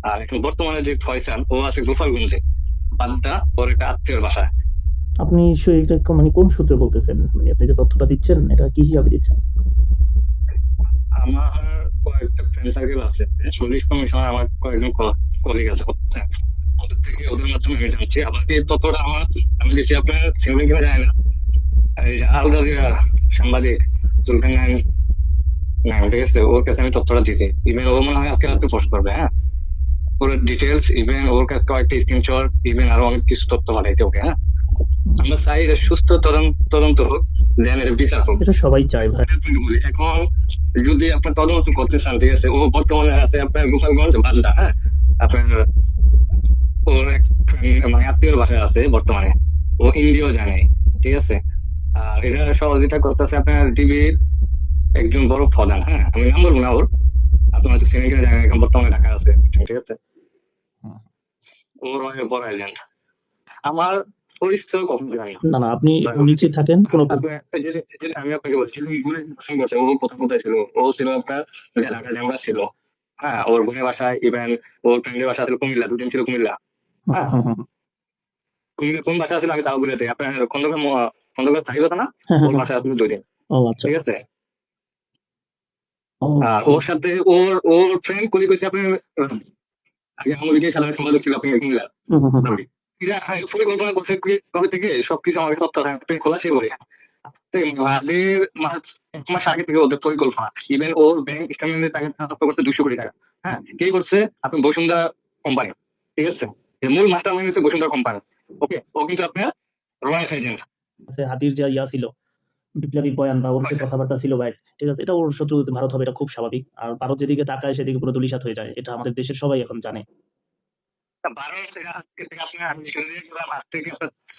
আর এখন বর্তমানে যে ফয়সাল ও আছে গোপালগঞ্জে, বাড্ডা ওর একটা আত্মীয়র বাসায়। আপনি এটা মানে কোন সূত্রে বলতেছেন? মানে আপনি যে তথ্যটা দিচ্ছেন এটা কি হিসাবে দিচ্ছেন? আমার কয়েকটা ফ্রেন্ড সার্কেল আছে, পুলিশ কমিশনার আমার কয়েকজন কলিগ আছে, বুঝছেন? ওদের থেকে ওদের মাধ্যমে আমি জানছি। আবার এই তথ্যটা আমি দেখছি আপনার সিঙ্গেল কিনা যায় না, এই যে আল জাজিরার সাংবাদিক জুলকার নাইন নাইন, ঠিক আছে, ওর কাছে আমি তথ্যটা দিছি। ইভেন ও মনে হয় আজকে রাতে পোস্ট করবে, হ্যাঁ, ওর ডিটেলস, ইভেন ওর কাছে কয়েকটা স্ক্রিনশট, ইভেন আরো অনেক কিছু তথ্য পাঠাইছে ওকে, হ্যাঁ। আমরা চাই এটা সুস্থ তদন্ত হোক, দেন এর বিচার হোক। এটা সবাই চায় ভাই। বলি এখন যদি আপনার তদন্ত করতে চান, ঠিক আছে, ও বর্তমানে আছে আপনার গোপালগঞ্জ বাড্ডা, হ্যাঁ, আপনার ওর এক মানে আত্মীয়র বাসায় আছে বর্তমানে, ও ইন্ডিয়াও জানে, ঠিক আছে। আর এটা সহযোগিতা করতেছে আপনার ডিবির একজন বড় প্রধান, হ্যাঁ, আমি নাম বলবো না ওর, আপনার হয়তো চিনে কিনা জায়গা, এখন বর্তমানে ঢাকা আছে, ঠিক আছে। ওর অনেক বড় এজেন্ট। আমার পরিচয় কখন জানি না না, আপনি নিচে থাকেন, কোনো আমি আপনাকে বলছি, ও প্রথম কোথায় ছিল, ও ছিল আপনার ঢাকা ঝামেলা ছিল, হ্যাঁ, ওর বোনের বাসায়, ইভেন ওর ফ্রেন্ডের বাসা ছিল কুমিল্লা, দুজন ছিল কুমিল্লা, হ্যাঁ। কুমিল্লা কোন বাসা ছিল আমি তাও বলে দিই, আপনার খন্দকার সাহিব আছে না, ওর বাসা আসলে 2 দিন, ও আচ্ছা, ঠিক আছে। আর ওর সাথে ওর ফ্রেন্ড কলি কইছে আপনার আগে আমাদের সাধারণ সম্পাদক ছিল আপনি কুমিল্লা, পরিকল্পনা করছে কবে থেকে সবকিছু আমাকে তথ্য খোলা সে বলে এক মাস আগে থেকে ওদের পরিকল্পনা, ইভেন ওর ব্যাংক স্টেটমেন্টে তাকে ট্রান্সফার করছে 200 কোটি টাকা, হ্যাঁ। কে করছে? আপনি বসুন্ধরা কোম্পানি, ঠিক আছে, এর মূল মাস্টার মাইন্ড হচ্ছে বসুন্ধরা কোম্পানি, ওকে। ও কিন্তু আপনার রয়্যাল এজেন্ট। হাতির যে ইয়া ছিল, বিপ্লবী বয়ান বা ওর যে কথাবার্তা ছিল ভাই, ঠিক আছে, এটা ওর শত্রু ভারত হবে, এটা খুব স্বাভাবিক। আর ভারত যেদিকে তাকায় সেদিকে পুরো ধূলিসাৎ হয়ে যায়, এটা আমাদের দেশের সবাই এখন জানে।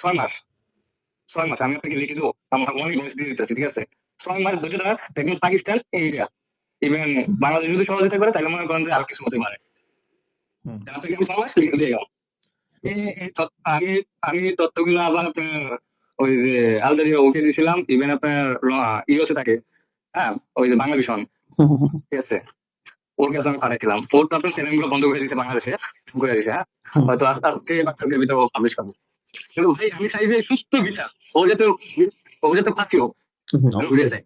6 মাস আমি আপনাকে লিখে দেবো, আমার অনেক বয়স দিয়ে দিতেছি, ঠিক আছে। 6 মাস ধরে দেখবেন পাকিস্তান ইন্ডিয়া ইভেন বাংলাদেশ যদি সহযোগিতা করে, তাহলে মনে করেন যে আরো কিছু হতে পারে। আপনাকে আমি 6 মাস লিখে দিয়ে গেলাম। আমি আমি তথ্যগুলো আবার আপনার ওই যে আলজাজিরা ওকে দিয়েছিলাম, ইভেন আপনার ইউএসএ থাকে, হ্যাঁ, ওই যে বাংলা ভীষণ, ঠিক আছে, ওর কাছে আমি পাঠাইছিলাম। ওর তো আপনার চ্যানেলগুলো বন্ধ করে দিয়েছে বাংলাদেশে, করে দিয়েছে, হ্যাঁ, হয়তো আস্তে আস্তে বাচ্চাদের ভিতরে পাবলিশ করবে। কিন্তু ভাই আমি চাই যে সুস্থ বিচার, ও যাতে ফাঁসি হোক, বুঝে যায়।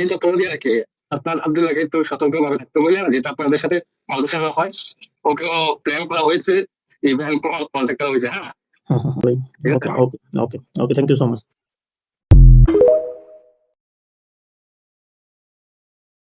এই তথ্য দিয়ে রাখে আপনার আব্দুল্লাহকে একটু সতর্কভাবে থাকতে বললেন, যেটা আপনাদের সাথে আলোচনা হয়, ওকেও প্ল্যান করা হয়েছে, ইভেন কন্ট্যাক্ট করা হয়েছে, হ্যাঁ। ওকে ওকে ওকে, থ্যাংক ইউ সো মাচ।